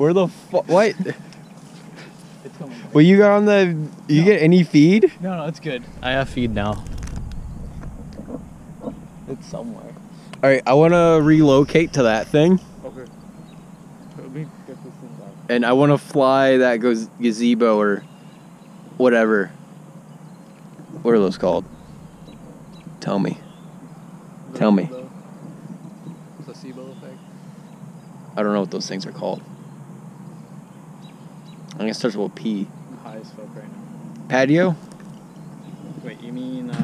Where the fuck? What? It's coming. Well, you got on the. You get any feed? No, it's good. I have feed now. It's somewhere. All right, I want to relocate to that thing, Okay. Let me get this thing down. and I want to fly that gazebo or whatever. What are those called? Tell me. Tell me. Placebo effect. I don't know what those things are called. I think it starts with a P. I'm high as fuck right now. Patio? Wait, you mean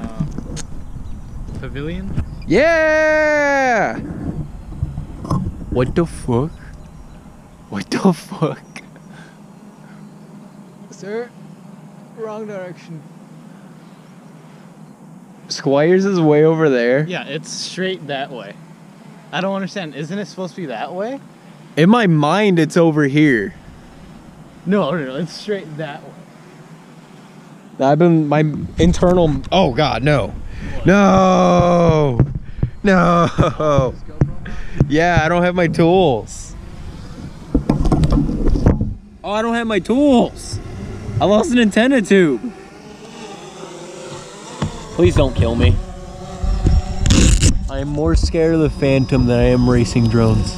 pavilion? Yeah! What the fuck? What the fuck? Sir, wrong direction. Squires is way over there. Yeah, it's straight that way. I don't understand. Isn't it supposed to be that way? In my mind, it's over here. No, it's straight that way. I've been my internal. Oh God, no, no, no. Yeah, I don't have my tools. Oh, I don't have my tools. I lost an antenna tube. Please don't kill me. I am more scared of the Phantom than I am racing drones.